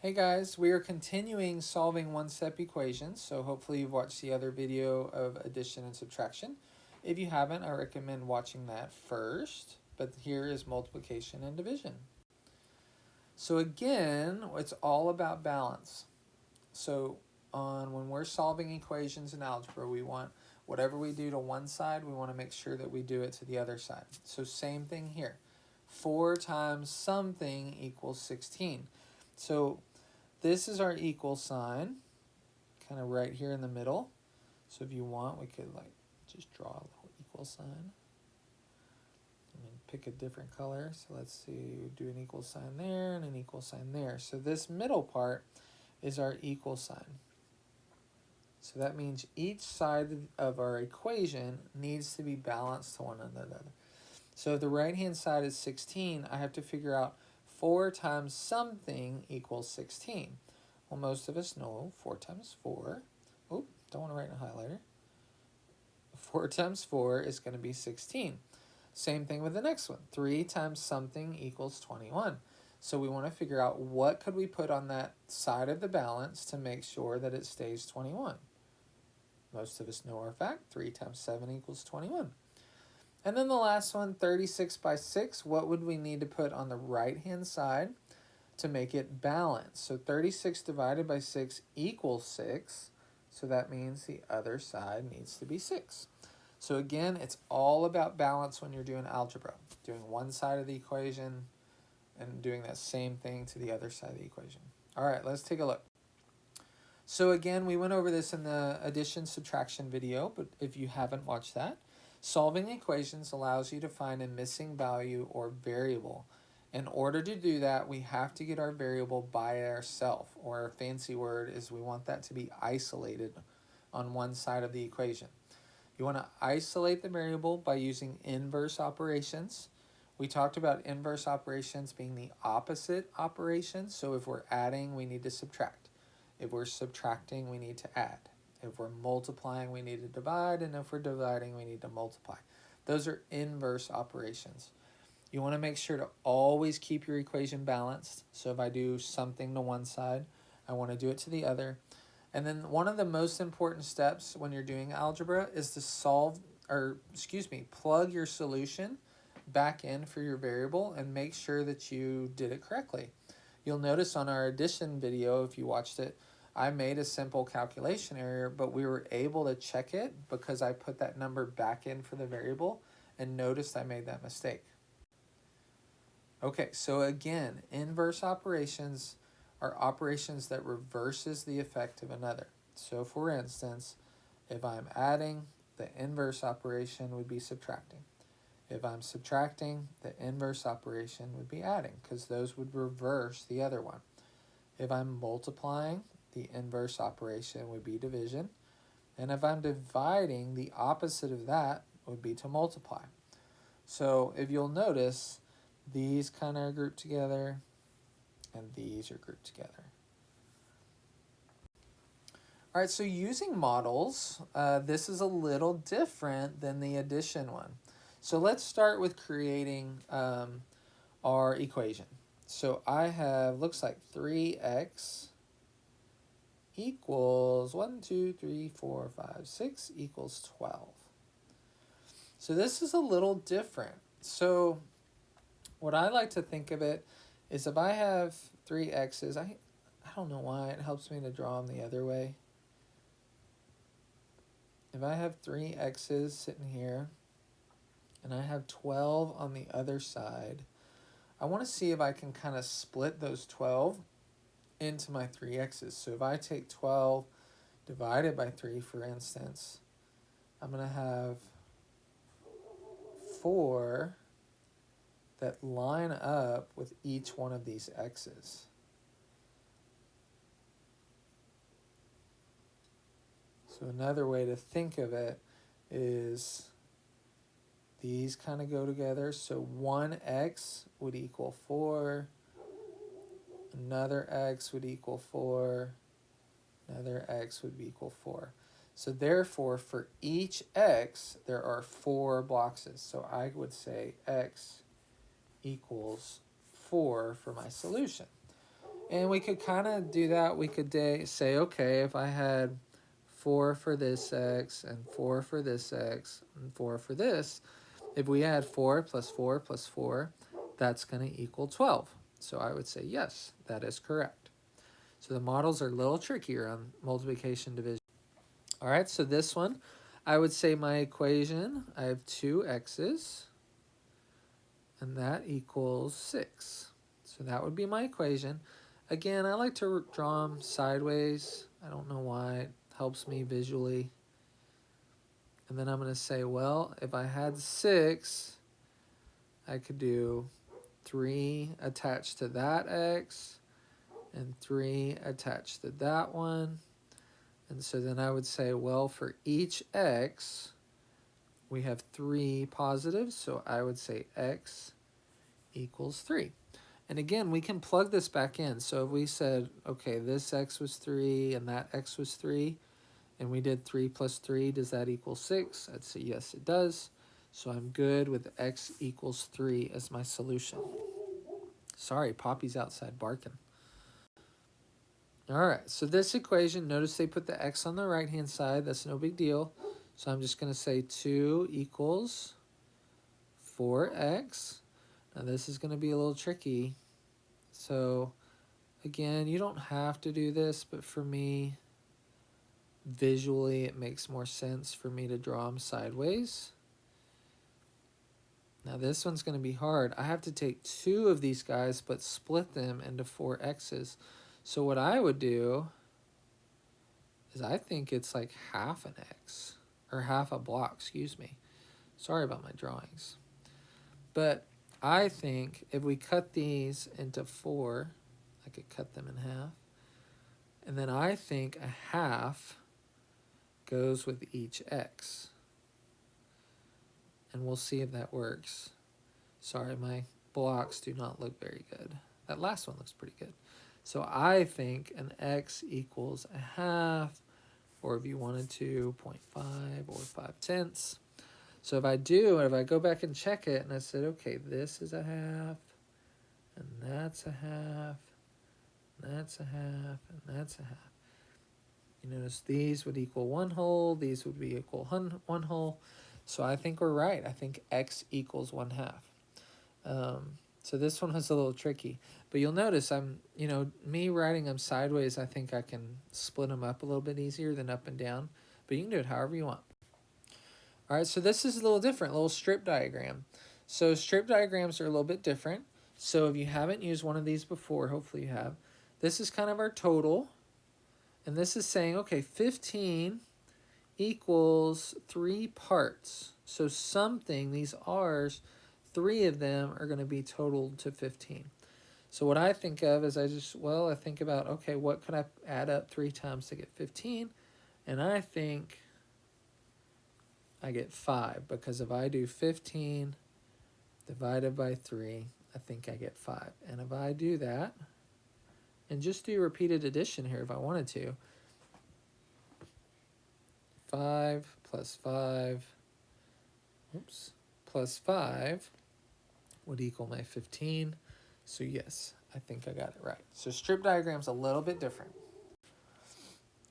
Hey guys, we are continuing solving one-step equations, so hopefully you've watched the other video of addition and subtraction. If you haven't, I recommend watching that first, but here is multiplication and division. So again, it's all about balance. So when we're solving equations in algebra, we want whatever we do to one side, we want to make sure that we do it to the other side. So same thing here. 4 times something equals 16. So this is our equal sign, kind of right here in the middle. So if you want, we could like just draw a little equal sign and then pick a different color. So let's see, do an equal sign there and an equal sign there. So this middle part is our equal sign. So that means each side of our equation needs to be balanced to one another. So if the right-hand side is 16, I have to figure out 4 times something equals 16. Well, most of us know 4 times 4. Oh, don't want to write in a highlighter. 4 times 4 is going to be 16. Same thing with the next one. 3 times something equals 21. So we want to figure out what could we put on that side of the balance to make sure that it stays 21. Most of us know our fact. 3 times 7 equals 21. And then the last one, 36 by 6. What would we need to put on the right-hand side to make it balanced? So 36 divided by 6 equals 6. So that means the other side needs to be 6. So again, it's all about balance when you're doing algebra. Doing one side of the equation and doing that same thing to the other side of the equation. All right, let's take a look. So again, we went over this in the addition subtraction video, but if you haven't watched that, solving equations allows you to find a missing value or variable. In order to do that, we have to get our variable by ourselves, or our fancy word is we want that to be isolated on one side of the equation. You want to isolate the variable by using inverse operations. We talked about inverse operations being the opposite operations. So if we're adding, we need to subtract. If we're subtracting, we need to add. If we're multiplying, we need to divide. And if we're dividing, we need to multiply. Those are inverse operations. You want to make sure to always keep your equation balanced. So if I do something to one side, I want to do it to the other. And then one of the most important steps when you're doing algebra is to plug your solution back in for your variable and make sure that you did it correctly. You'll notice on our addition video, if you watched it, I made a simple calculation error, but we were able to check it because I put that number back in for the variable and noticed I made that mistake. Okay, so again, inverse operations are operations that reverses the effect of another. So for instance, if I'm adding, the inverse operation would be subtracting. If I'm subtracting, the inverse operation would be adding, because those would reverse the other one. If I'm multiplying, the inverse operation would be division. And if I'm dividing, the opposite of that would be to multiply. So if you'll notice, these kind of are grouped together, and these are grouped together. All right, so using models, this is a little different than the addition one. So let's start with creating our equation. So I have, looks like 3x equals 1, 2, 3, 4, 5, 6 equals 12. So this is a little different. So what I like to think of it is if I have 3 x's, I don't know why it helps me to draw them the other way. If I have 3 x's sitting here and I have 12 on the other side, I want to see if I can kind of split those 12 into my 3 x's. So if I take 12 divided by 3, for instance, I'm going to have 4 that line up with each one of these x's. So another way to think of it is these kind of go together. So 1x would equal 4. Another x would equal 4. Another x would equal 4. So therefore, for each x, there are 4 boxes. So I would say x equals 4 for my solution. And we could kind of do that. We could say, okay, if I had 4 for this x and 4 for this x and 4 for this, if we add 4 plus 4 plus 4, that's going to equal 12. So I would say yes, that is correct. So the models are a little trickier on multiplication division. All right, so this one, I would say my equation, I have 2x's, and that equals 6. So that would be my equation. Again, I like to draw them sideways. I don't know why. It helps me visually. And then I'm going to say, well, if I had 6, I could do 3 attached to that x and 3 attached to that one. And so then I would say, well, for each x, we have 3 positives. So I would say x equals 3. And again, we can plug this back in. So if we said, okay, this x was 3 and that x was 3, and we did 3 plus 3, does that equal 6? I'd say yes, it does. So I'm good with x equals 3 as my solution. Sorry, Poppy's outside barking. All right, so this equation, notice they put the x on the right-hand side. That's no big deal. So I'm just going to say 2 equals 4x. Now this is going to be a little tricky. So again, you don't have to do this, but for me, visually, it makes more sense for me to draw them sideways. Now this one's going to be hard. I have to take 2 of these guys, but split them into 4 x's. So what I would do is I think it's like half an x, or half a block, excuse me. Sorry about my drawings. But I think if we cut these into 4, I could cut them in half. And then I think a half goes with each x. And we'll see if that works. Sorry, my blocks do not look very good. That last one looks pretty good. So I think an x equals a half, or if you wanted to, 0.5 or 5/10. So if I do, if I go back and check it, and I said, okay, this is a half, and that's a half, and that's a half, and that's a half. You notice these would equal 1 whole, these would be equal 1 whole. So I think we're right. I think x equals 1/2. So this one was a little tricky. But you'll notice me writing them sideways, I think I can split them up a little bit easier than up and down. But you can do it however you want. All right, so this is a little different, a little strip diagram. So strip diagrams are a little bit different. So if you haven't used one of these before, hopefully you have, this is kind of our total. And this is saying, okay, 15 equals 3 parts. So something, these r's, 3 of them are going to be totaled to 15. So what I think of is I think about, okay, what could I add up 3 times to get 15? And I think I get 5, because if I do 15 divided by 3, I think I get 5. And if I do that, and just do repeated addition here if I wanted to, 5 plus 5, plus 5 would equal my 15. So yes, I think I got it right. So strip diagram's a little bit different.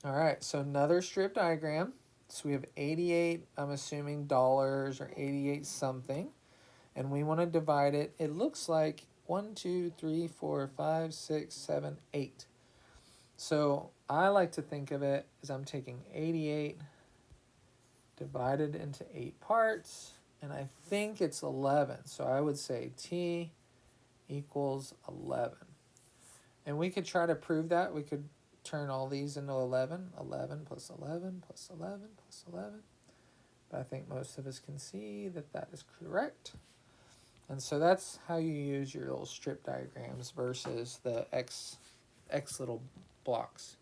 All right, so another strip diagram. So we have 88, I'm assuming dollars, or 88 something. And we want to divide it. It looks like 1, 2, 3, 4, 5, 6, 7, 8. So I like to think of it as I'm taking 88 divided into 8 parts, and I think it's 11. So I would say t equals 11. And we could try to prove that. We could turn all these into 11. 11 plus 11 plus 11 plus 11. But I think most of us can see that that is correct. And so that's how you use your little strip diagrams versus the x little blocks.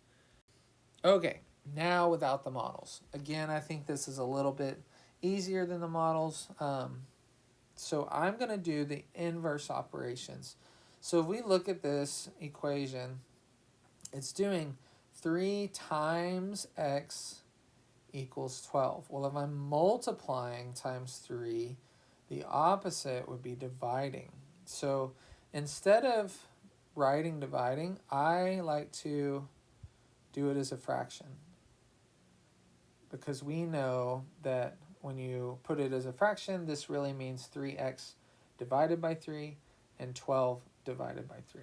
Okay, now without the models. Again, I think this is a little bit easier than the models. So I'm going to do the inverse operations. So if we look at this equation, it's doing 3 times x equals 12. Well, if I'm multiplying times 3, the opposite would be dividing. So instead of writing dividing, I like to do it as a fraction, because we know that when you put it as a fraction, this really means 3x divided by 3 and 12 divided by 3.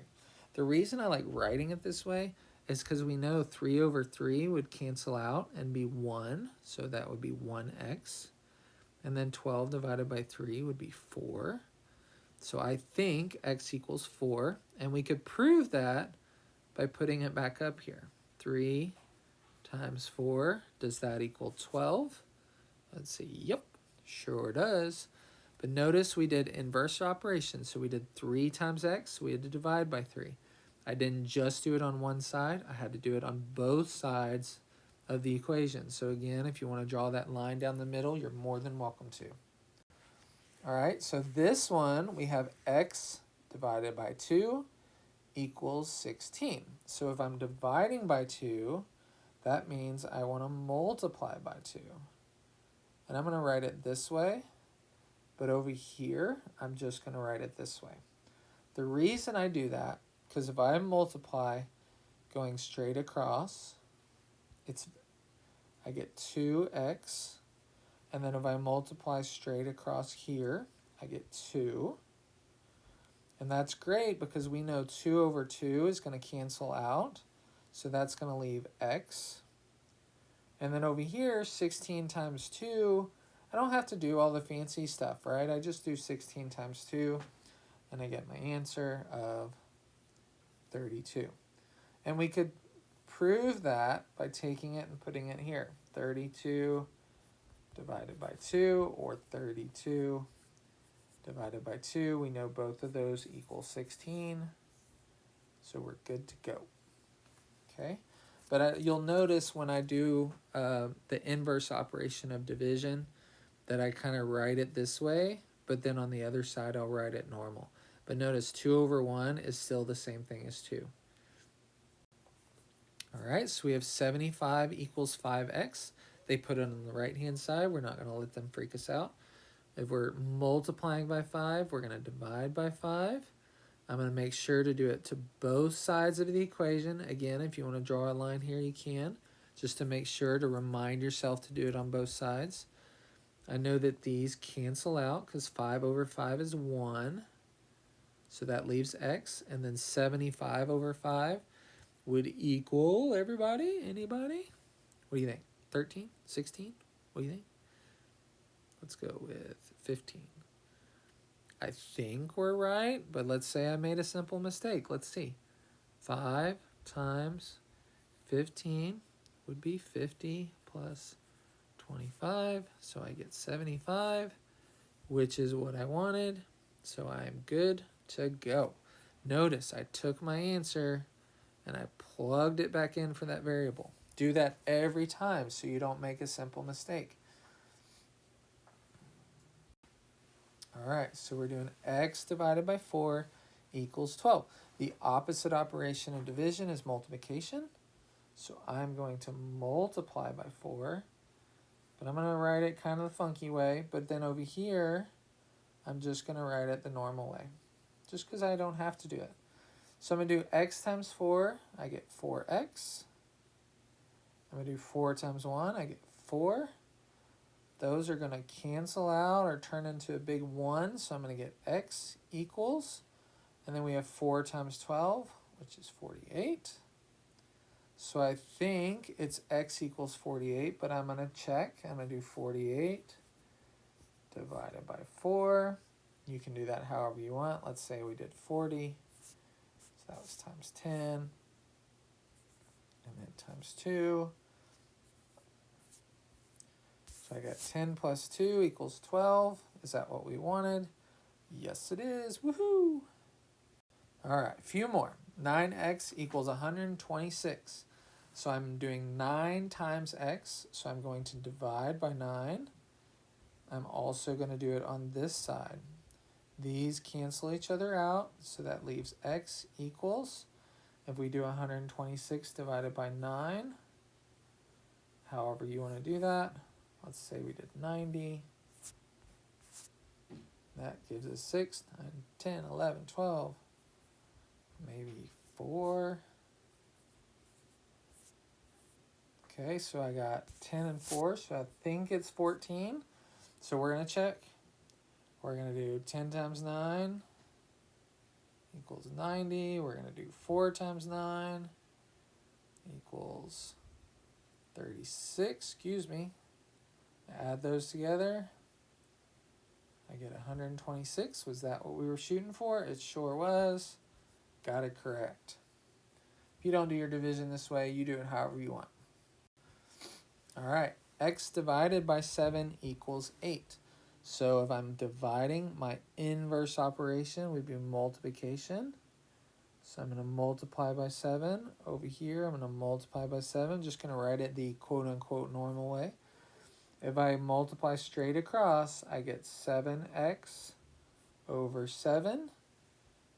The reason I like writing it this way is because we know 3 over 3 would cancel out and be 1, so that would be 1x. And then 12 divided by 3 would be 4. So I think x equals 4, and we could prove that by putting it back up here. 3 times 4, does that equal 12? Let's see, yep, sure does. But notice we did inverse operations, so we did 3 times x, we had to divide by 3. I didn't just do it on one side, I had to do it on both sides of the equation. So again, if you want to draw that line down the middle, you're more than welcome to. All right, so this one, we have x divided by 2 equals 16. So if I'm dividing by 2, that means I want to multiply by 2. And I'm going to write it this way, but over here, I'm just going to write it this way. The reason I do that, because if I multiply going straight across, I get 2x, and then if I multiply straight across here, I get 2. And that's great because we know 2 over 2 is going to cancel out, so that's going to leave x. And then over here, 16 times 2, I don't have to do all the fancy stuff, right? I just do 16 times 2, and I get my answer of 32. And we could prove that by taking it and putting it here. 32 divided by 2, or 32 divided by 2. We know both of those equal 16, so we're good to go. Okay, but you'll notice when I do the inverse operation of division that I kind of write it this way, but then on the other side I'll write it normal. But notice 2 over 1 is still the same thing as 2. All right, so we have 75 equals 5x. They put it on the right-hand side. We're not going to let them freak us out. If we're multiplying by 5, we're going to divide by 5. I'm going to make sure to do it to both sides of the equation. Again, if you want to draw a line here, you can, just to make sure to remind yourself to do it on both sides. I know that these cancel out because 5 over 5 is 1. So that leaves x. And then 75 over 5 would equal, everybody, anybody? What do you think? 13? 16? What do you think? Let's go with 15. I think we're right, but let's say I made a simple mistake. Let's see. 5 times 15 would be 50 plus 25. So I get 75, which is what I wanted. So I'm good to go. Notice I took my answer and I plugged it back in for that variable. Do that every time so you don't make a simple mistake. All right, so we're doing x divided by 4 equals 12. The opposite operation of division is multiplication. So I'm going to multiply by 4, but I'm going to write it kind of the funky way. But then over here, I'm just going to write it the normal way, just because I don't have to do it. So I'm going to do x times 4, I get 4x. I'm going to do 4 times 1, I get 4. Those are going to cancel out or turn into a big 1, so I'm going to get x equals, and then we have 4 times 12, which is 48. So I think it's x equals 48, but I'm going to check. I'm going to do 48 divided by 4. You can do that however you want. Let's say we did 40. So that was times 10, and then times 2. So I got 10 plus 2 equals 12. Is that what we wanted? Yes, it is. Woohoo! All right, a few more. 9x equals 126. So I'm doing 9 times x, so I'm going to divide by 9. I'm also going to do it on this side. These cancel each other out, so that leaves x equals, if we do 126 divided by 9, however you want to do that, let's say we did 90. That gives us 6, 9, 10, 11, 12. maybe 4. Okay, so I got 10 and 4, so I think it's 14. So we're going to check. We're going to do 10 times 9 equals 90. We're going to do 4 times 9 equals 36. Excuse me. Add those together. I get 126. Was that what we were shooting for? It sure was. Got it correct. If you don't do your division this way, you do it however you want. All right. X divided by 7 equals 8. So if I'm dividing, my inverse operation would be multiplication. So I'm going to multiply by 7. Over here, I'm going to multiply by 7. Just going to write it the quote-unquote normal way. If I multiply straight across, I get 7x over 7.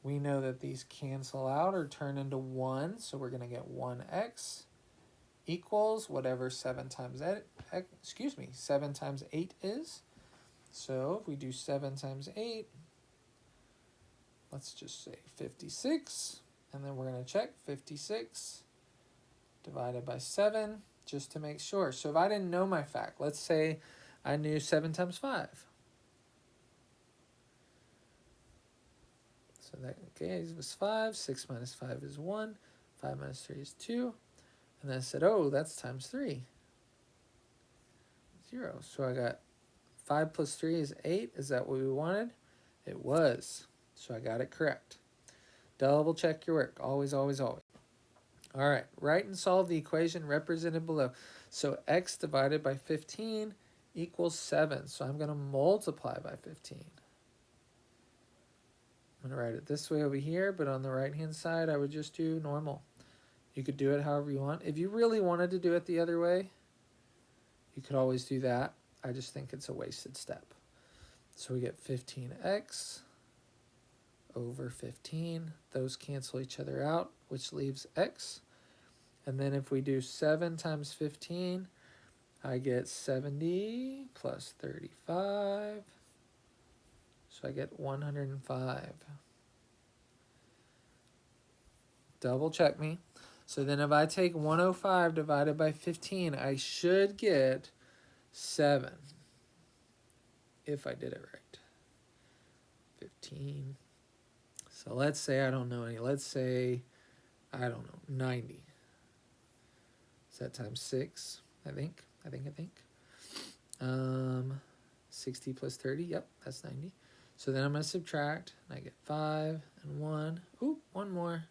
We know that these cancel out or turn into 1, so we're going to get 1x equals whatever 7 times 8 is. So if we do 7 times 8, let's just say 56, and then we're going to check 56 divided by 7 just to make sure. So if I didn't know my fact, let's say I knew 7 times 5. So that, okay, it was 5. 6 minus 5 is 1. 5 minus 3 is 2. And then I said, oh, that's times 3. 0. So I got 5 plus 3 is 8. Is that what we wanted? It was. So I got it correct. Double check your work. Always, always, always. All right. Write and solve the equation represented below. So x divided by 15 equals 7. So I'm going to multiply by 15. I'm going to write it this way over here, but on the right-hand side, I would just do normal. You could do it however you want. If you really wanted to do it the other way, you could always do that. I just think it's a wasted step. So we get 15x over 15. Those cancel each other out, which leaves x. And then if we do 7 times 15, I get 70 plus 35. So I get 105. Double check me. So then if I take 105 divided by 15, I should get 7. If I did it right. 15. So let's say I don't know any. Let's say, I don't know, 90. Is that times 6? I think. 60 plus 30. Yep, that's 90. So then I'm going to subtract, and I get 5 and 1. Ooh, one more.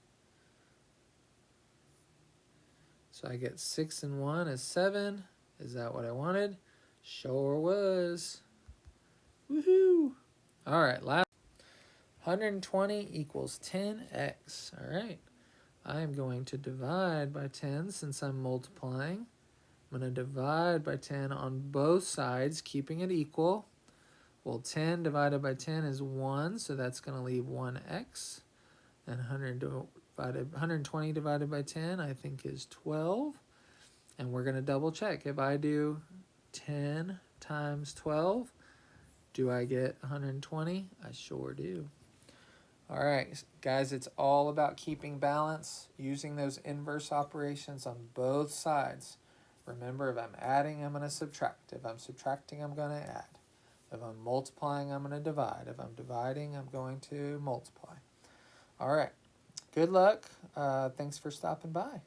So I get 6 and 1 is 7. Is that what I wanted? Sure was. Woohoo! All right, last 120 equals 10x. All right. I am going to divide by 10 since I'm multiplying. I'm going to divide by 10 on both sides, keeping it equal. Well, 10 divided by 10 is 1, so that's going to leave 1x. And 120 divided by 10, I think, is 12. And we're going to double check. If I do 10 times 12, do I get 120? I sure do. All right, guys, it's all about keeping balance, using those inverse operations on both sides. Remember, if I'm adding, I'm going to subtract. If I'm subtracting, I'm going to add. If I'm multiplying, I'm going to divide. If I'm dividing, I'm going to multiply. All right, good luck. Thanks for stopping by.